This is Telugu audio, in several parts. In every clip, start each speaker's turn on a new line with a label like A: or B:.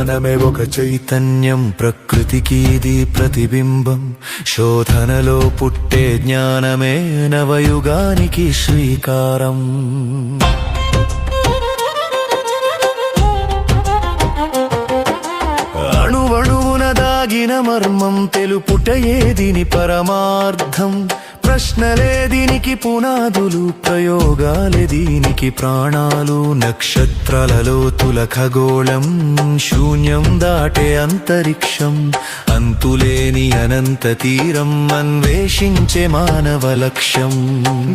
A: విజ్ఞానమే ఒక చైతన్యం, ప్రకృతికి ఇది ప్రతిబింబం. శోధనలో పుట్టే జ్ఞానమే నవయుగానికి శ్రీకారం. అణువణువున దాగిన మర్మం తెలుపుటయే దీని పరమార్థం. ప్రశ్నలే దీనికి పునాదులు, ప్రయోగాలే దీనికి ప్రాణాలు. నక్షత్రాలలో తుల ఖగోళం, శూన్యం దాటే అంతరిక్షం. అంతులేని అనంత తీరం అన్వేషించే మానవ లక్ష్యం.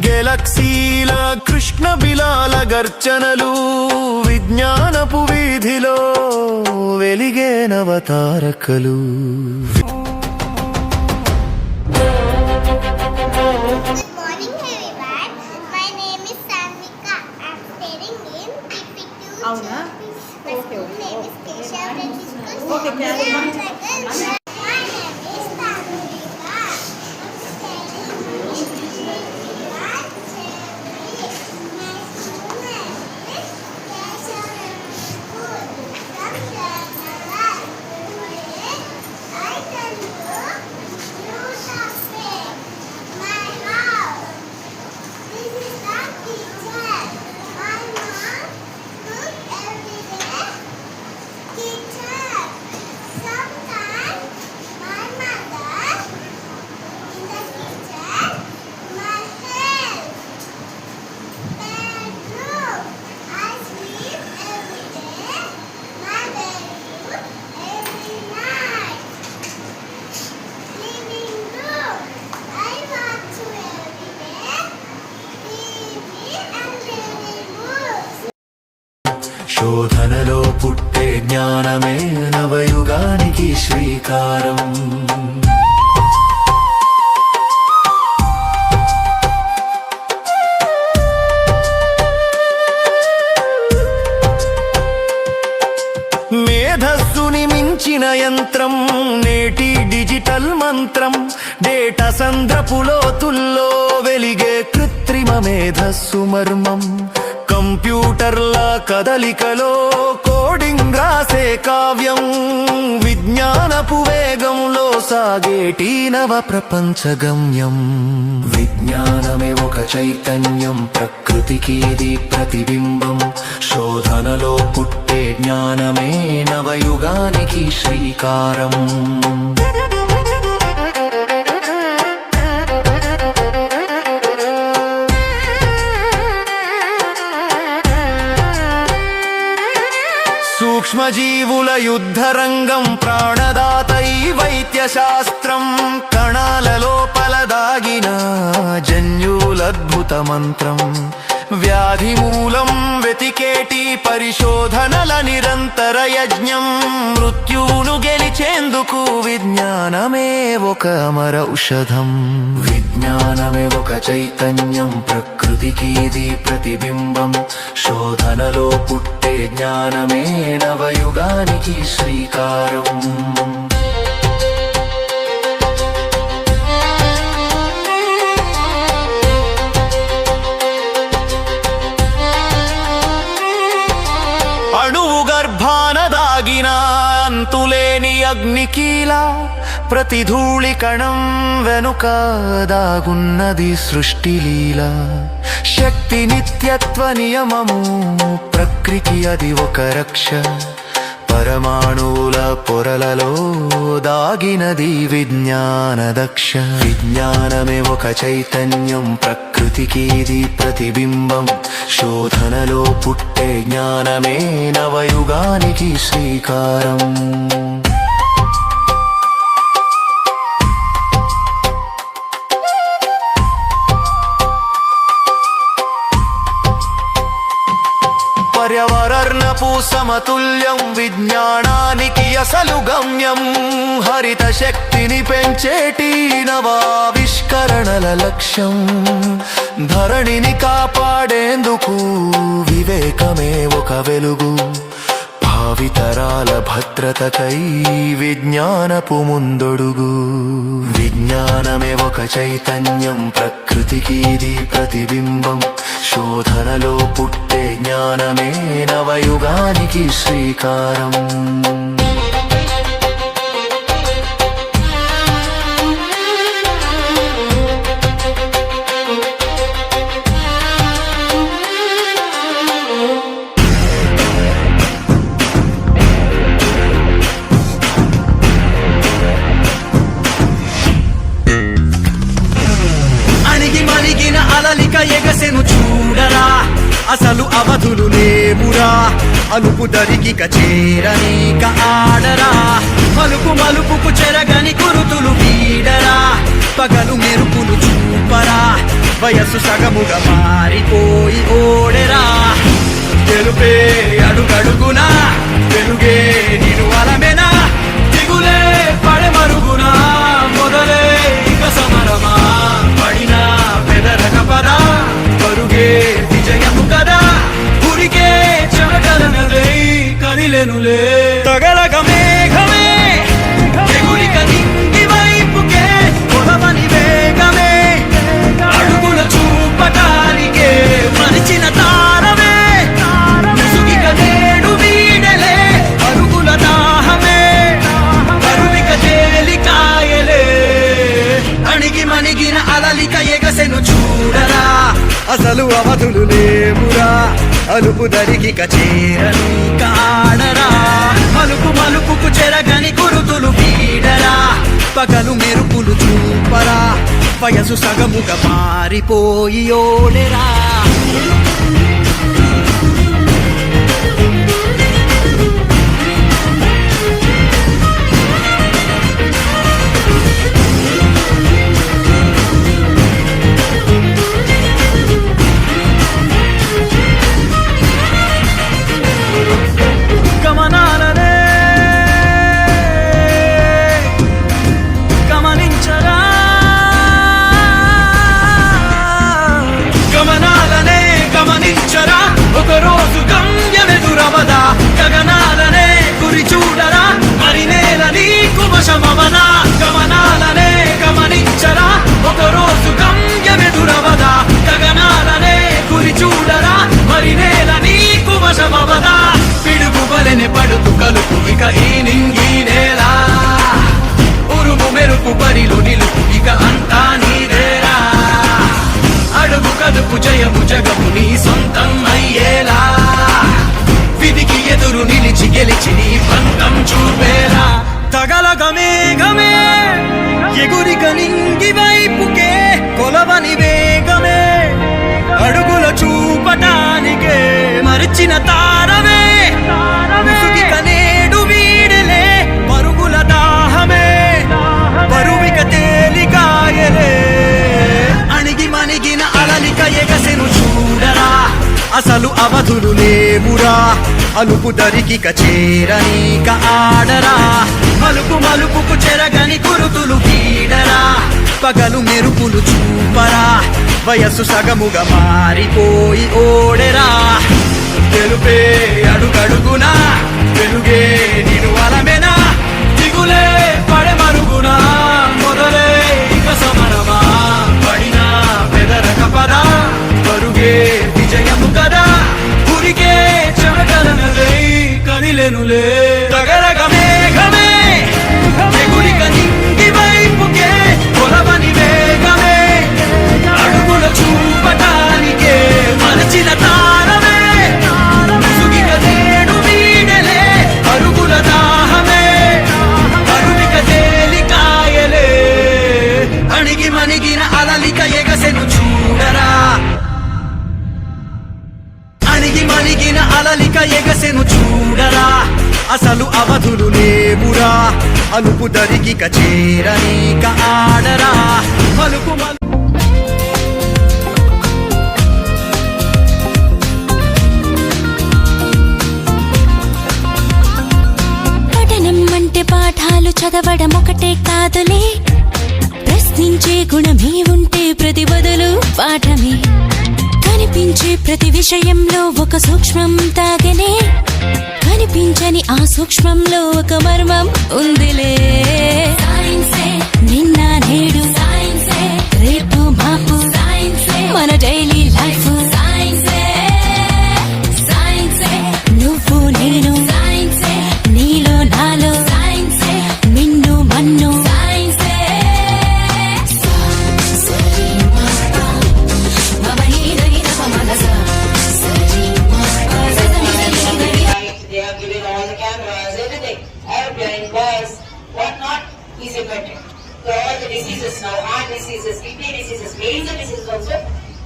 A: గెలక్సీల కృష్ణ బిలాల గర్జనలు, విజ్ఞానపు వీధిలో వెలిగే నవతారకలు.
B: అవునా? Okay okay. శోధనలో పుట్టే జ్ఞానమే నవయుగానికి శ్రీకారం. మేధస్సుని మించిన యంత్రం నేటి డిజిటల్ మంత్రం. డేటా సంద్రపు లోతుల్లో వెలిగే కృత్రిమ మేధస్సు మర్మం. కంప్యూటర్ల కదలికలో కోడింగ్ రాసే కావ్యం. విజ్ఞానపు వేగంలో సాగేటి నవ ప్రపంచ గమ్యం. విజ్ఞానమే ఒక చైతన్యం, ప్రకృతికి ఇది ప్రతిబింబం. శోధనలో పుట్టే జ్ఞానమే నవయుగానికి శ్రీకారం. సూక్ష్మజీవుల యుద్ధరంగం, ప్రాణదాత ఈ వైద్య శాస్త్రం. కణాల లోపల దాగిన జన్యులద్భుత మంత్రం. వ్యాధి మూలం వెతికేటి పరిశోధనల నిరంతర యజ్ఞం. మృత్యువును గెలిచేందుకు విజ్ఞానమే ఒక అమర ఔషధం. విజ్ఞానమే ఒక చైతన్యం, ప్రకృతికి ఇది ప్రతిబింబం. శోధనలో పుట్టే జ్ఞానమే నవయుగానికి శ్రీకారం. అణువు గర్భాన దాగిన అంతులేని అగ్నికీలా. ప్రతి ధూళి కణం వెనుక దాగున్నది సృష్టిలీల. శక్తి నిత్యత్వ నియమము, ప్రకృతి అది ఒక రక్ష. పరమాణువుల పొరలలో దాగినది విజ్ఞాన దక్ష. విజ్ఞానమే ఒక చైతన్యం, ప్రకృతికి ఇది ప్రతిబింబం. శోధనలో పుట్టే జ్ఞానమే నవయుగానికి శ్రీకారం. పర్యావరణపు సమతుల్యం, విజ్ఞానానికి అసలు గమ్యం. హరిత శక్తిని పెంచేటి నవావిష్కరణల లక్ష్యం. ధరణిని కాపాడేందుకు వివేకమే ఒక వెలుగు. భావితరాల భద్రతకై విజ్ఞానపు ముందొడుగు. విజ్ఞానమే ఒక చైతన్యం, ప్రకృతికి ఇది ప్రతిబింబం. శోధనలో పుట్టే జ్ఞానమే నవయుగానికి శ్రీకారం.
C: అలలిక ఎగసెను చూడరా, అసలు అవధులు లేవురా. అలుపు దరికిక చేరనీక ఆడరా, మలుపు మలుపుకు చెరగని గురుతులు వీడరా. పగలు మెరుపులు చూపరా, వయస్సు సగముగా మారిపోయి ఓడెరా. తెలుపే అడుగడుగునా, వెలుగే నిను అలమెనా. దిగులే పడమరుగునా, మొదలే ఇక సమరమా. పడినా పెదరక పదా, పరుగే విజయము కదా. ఉరికే చెమటలనలే కదిలెనులే. తగలగ మేఘమే ఎగురిక నింగి వైపుకే, కొలవని వేగమే అడుగుల చూపటానికే. మరిచిన తారమే ముసుగిక నేడు వీడలే. అరుగుల దాహమే కరువిక తేలికాయలే. అణిగి మణిగిన అలలిక ఎగసెను చూడరా, అసలు అవధులు లేవురా. అలుపు దరికిక చేరనీక ఆడరా, మలుపు మలుపుకు చెరగని గురుతులు వీడరా. పగలు మెరుపులు చూపరా, వయసు సగముగా మారిపోయి ఓడెరా. గమనాలనే గమనించరా, గమనాలనే గమనించరా. ఒకరోజు గమ్యమెదురవదా, గగనాలనే గురి చూడరా. మరి నేల నీకు వశమవనా. గమనాలనే గమనించరా, ఒకరోజు గమ్యమెదురవదా. గగనాలనే గురి చూడరా, మరి నేల నీకు వశమవదా. పిడుగు బలెనే పడుతు కలుపు ఇక ఈ నింగి నేల. ఉరుము మెరుపు పరిలు నిలుపు ఇక అంతా నీదేరా. అడుగు కదుపు జయము జగము నీ సొంతం అయ్యేలా. విధికి ఎదురు నిలిచి గెలిచి నీ పంతం చూపేలా. తగలగ మేఘమే ఎగురిక నింగి వైపుకే, కొలవని వేగమే అడుగుల చూపటానికే. మరిచిన తారమే ముసుగిక నేడు వీడలే. పరుగుల దాహమే బరువిక తేలికాయలే. అణిగి మణిగిన అలలిక ఎగసెను చూడరా, అసలు అవధులు లేవురా. అలుపు దరికిక చేరనీక ఆడరా, మలుపు మలుపుకు చెరగని గురుతులు వీడరా. పగలు మెరుపులు చూపరా, వయస్సు సగముగా మారిపోయి ఓడెరా. తెలుపే అడుగడుగునా, వెలుగే నిను అలమెనా. దిగులే పడమరుగునా, మొదలే ఇక సమరమా. పడినా పెదరక పదా, పరుగే విజయము కదా. ఉరికే చెమటలనలే కదిలెనులే. తగలగ మేఘమే ఎగురిక నింగి వైపుకే, కొలవని వేగమే అడుగుల చూపటానికే. మరచిన తారమే ముసుగిక నేడు వీడలే. అరుగుల దాహమే కరువిక తేలికాయలే. అణిగి మణిగిన అలలిక ఎగసెను చూడరా, అణిగి మణిగిన అలలిక ఎగసెను చూడరా. అసలు అవధులు లేవురా. అలుపు దరికిక చేరనీక ఆడరా, మలుపు
D: పఠనం అంటే పాఠాలు చదవడం ఒకటే కాదులే. ప్రశ్నించే గుణమే ఉంటే ప్రతి బదులు పాఠమే. కనిపించే కనిపించే ప్రతి విషయంలో ఒక సూక్ష్మం తాగనే కనిపించని ఆ సూక్ష్మంలో ఒక మర్మం ఉందిలే నిన్న నేడు రేపు మాపు మన డైలీ లైఫ్ నువ్వు నేను నీలో నాలో మిన్ను మన్ను
E: They have given all the cameras, everything, airplane, bus, whatnot is invented. So all the diseases now, heart diseases, kidney diseases, major diseases also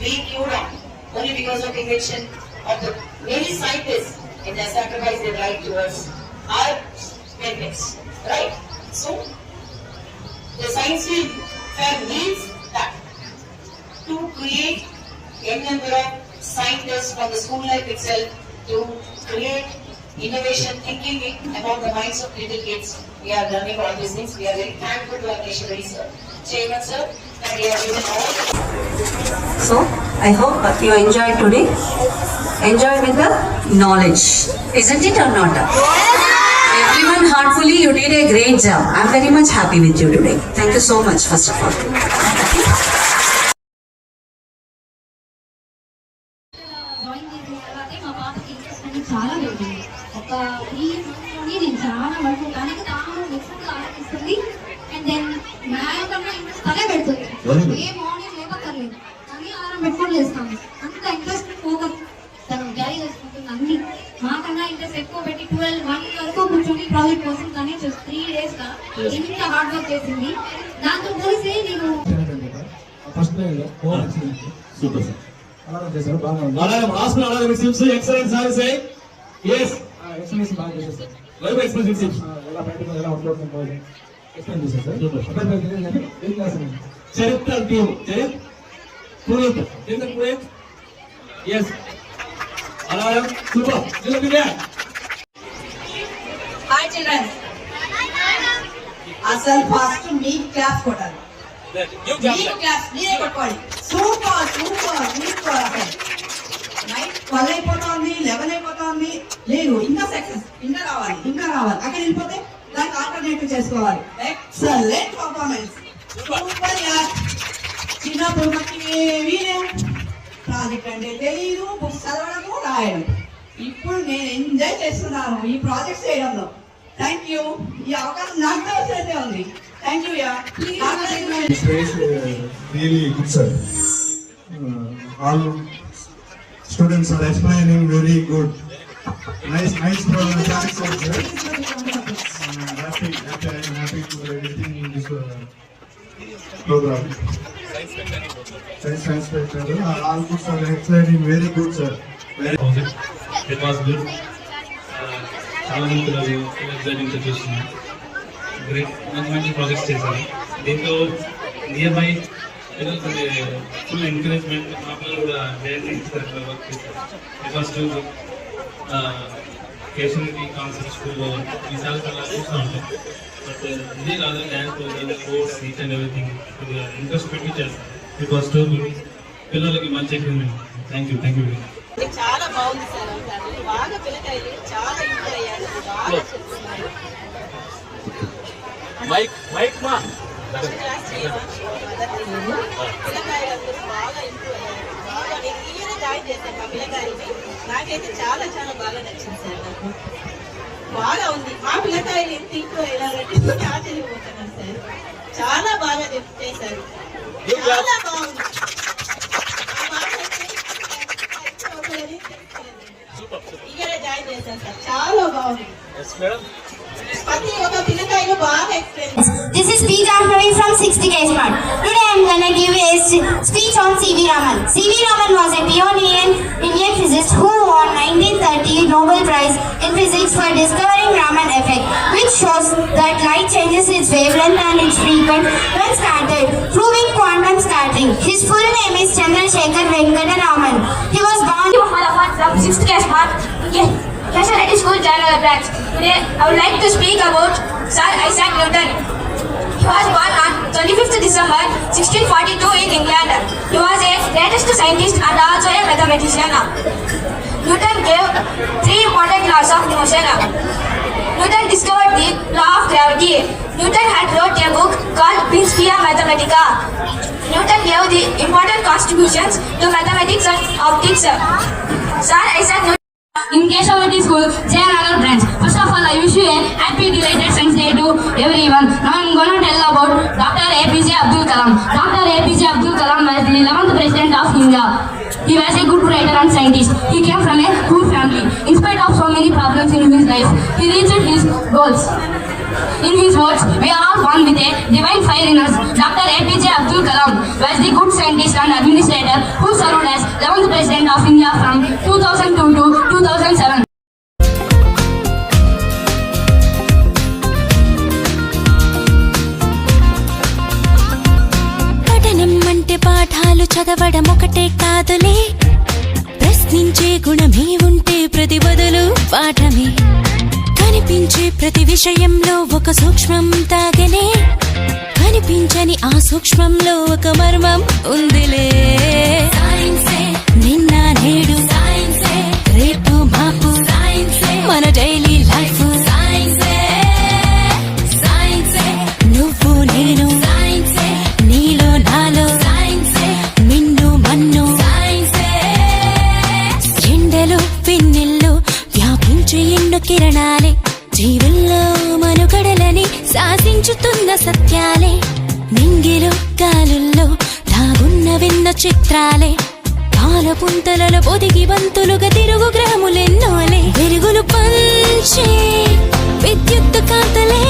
E: being cured out only because of invention of the many scientists in their sacrifice their life towards our benefits, right? So the science field fair needs that to create a number of scientists from the school life itself to create innovation thinking among the minds of little kids. We are learning all these things. We are very thankful to our missionary sir, Chairman sir, that we are given all.
F: So, I hope that you enjoyed today. Enjoy with the knowledge. Isn't it or not? Everyone heartfully, you did a great job. I'm very much happy with you today. Thank you so much, first of all.
G: Drawing చేసిన తర్వాతే మా పాపకి ఇంట్రెస్ట్ అనేది చాలా పెరిగింది. ఒక 3 మంత్స్లోనే నేను చాలా వరకు తనకి తాను ఎక్కువగా ఆలోచిస్తుంది. అండ్ దెన్ మ్యాథ్కన్నా ఇంట్రెస్ట్ తనే పెడుతుంది. ఏ మార్నింగ్ లేపక్కర్లేదు, తనే అలారం పెట్టుకొని లేస్తాము. అంత ఇంట్రెస్ట్ ఫోకస్ తను క్యారీ చేసుకుంటుంది. అన్ని మాకన్నా ఇంట్రెస్ట్ ఎక్కువ పెట్టి 12-1 వరకు కూర్చొని ప్రాజెక్ట్ కోసం తనే 3 days గా ఎంత హార్డ్ వర్క్ చేసింది. దాంతో కలిసి నేను
H: ఫస్ట్ సూపర్ సార్ అలాగే చేశారు బాగా అలాగే హాస్పిటల్ అలాగే రిసీవ్స్ ఎక్సలెంట్ సార్ సే yes ఎక్సలెంట్ బాగా చేశారు సార్ లైవ్ ఎక్స్పీరియన్స్ రిసీవ్స్ ఎలా ప్రాక్టికల్ ఎలా అవుట్ అవుతుంది ఎక్స్ప్లెయిన్ చేశారు సార్ సూపర్ ఏ క్లాస్ చరిత్ర టీమ్ పునీత్ పునీత్ yes అలాగే సూపర్ నిలబడిగా
I: Hi children. అసలు ఫస్ట్ మీ క్లాస్ కొట్టాలి. మీ క్లాస్ మీరే కొట్టుకోవాలి. Super super super. నైట్ 12 అయిపోతుంది, 11 అయిపోతుంది. లేదు ఇంకా సక్సెస్ ఇంకా రావాలి అక్కడ వెళ్ళిపోతే దానికి ఆల్టర్నేటివ్ చేసుకోవాలి. Excellent performance. సూపర్ యార్. చిన్నప్పుడు మనకి ఏమీ లేవు, ప్రాజెక్ట్ అంటే తెలీదు, బుక్స్ చదవడము రాయడం. ఇప్పుడు నేను ఎంజాయ్ చేస్తున్నాను ఈ ప్రాజెక్ట్ చేయడంలో. Thank you. ఈ అవకాశం నాకు తెలిసే ఉంది. Thank you yeah.
H: really good sir. All students are explaining very good. Nice program sir. Happy to everything in this program. Science spectator. All good sir, explaining very good sir.
J: It was good. చాలా మంది పిల్లలు ఎగ్జైటింగ్ చూస్తున్నాం. గ్రేట్ మంచి ప్రాజెక్ట్స్ చేశారు. దీంతో నియర్ బై పిల్లలకి ఫుల్ ఎంకరేజ్మెంట్. మా పిల్లలు కూడా డైరెక్ట్ వర్క్ చేశారు. It was too good. Keshava Reddy concept స్కూల్లో ఈసారి చాలా చూస్తూ ఉంటాం. బట్ ఇదే కాదు dance program, sports, each and everything interest పెట్టి చేస్తారు. It was too good. పిల్లలకి మంచి encouragement. Thank you very much.
E: చాలా బాగుంది సార్. బాగా పిల్లకాయలు చాలా ఇంప్రూవ్ అయ్యారు. బాగా చెప్తున్నారు. పిల్లకాయలందరూ బాగా ఇంప్రూవ్ అయ్యారు. బాగా నేను ఈయన జాయిన్ చేశాను మా పిల్లకాయల్ని. నాకైతే చాలా చాలా బాగా నచ్చింది సార్. నాకు బాగా ఉంది. మా పిల్లకాయలు ఎంత ఇంప్రూవ్ అయ్యారంటే ఆశ్చర్యపోతున్నాను సార్. చాలా బాగా చేశారు. చాలా బాగుంది. ఇక్కడ జాయిన్ చేశాను సార్. చాలా బాగుంది. ప్రతి ఒక్క పిల్లకాయలు బాగా explain.
K: This is P. Jankavi from 6th K Smart. Today I am gonna give a speech on C.V. Raman. C.V. Raman was a pioneer Indian physicist who won 1930 Nobel Prize in Physics for discovering Raman effect, which shows that light changes its wavelength and its frequency when scattered, proving quantum scattering. His full name is Chandrasekhar Venkata Raman. He was born
G: from 6th K Smart. Specialty School, Jayanagar branch. Today I would like to speak about Sir Isaac Newton. He was born on
K: 25th December 1642 in England. He was a greatest scientist and also a mathematician. Newton gave 3 important laws of motion. Newton discovered the law of gravity. Newton had wrote a book called Principia Mathematica. Newton gave the important contributions to mathematics and optics. Sir Isaac Newton. In Keshavati School, Jayanagar branch. First of all, I wish you a happy belated Science Day to everyone. Now I'm going to tell about Dr. APJ Abdul Kalam. Dr. APJ Abdul Kalam was the 11th President of India. He was a good writer and scientist. He came from a poor family. In spite of so many problems in his life, he reached his goals. In his words, we are all born with a divine fire in us. Dr. APJ Abdul Kalam was the good scientist and administrator who served as 11th President of India from 2002 to 2007.
D: పఠనం అంటే పాఠాలు చదవడం ఒకటే కాదులే, ప్రశ్నించే గుణమే ఉంటే ప్రతి బదులు పాఠమే. కనిపించే ప్రతి విషయంలో ఒక సూక్ష్మం తాగనే, కనిపించని ఆ సూక్ష్మంలో ఒక మర్మం ఉందిలే. నిన్న నేడు రేపు మాపు మన డైలీ లైఫ్. నువ్వు నేను నీలో నాలో మిన్ను మన్ను ఎండలో పిన్నెల్లో వ్యాపించే ఎండు కిరణాలే, జీవుల్లో మనుగడలని శాసించుతున్న సత్యాలే. నింగిలో గాలుల్లో దాగున్న విన్న చిత్రాలే, పాలపుంతలలో పొదిగి బంతులుగా తిరుగు గ్రాములెన్నోలే. వెలుగులు పంచే విద్యుత్ కాంతలే,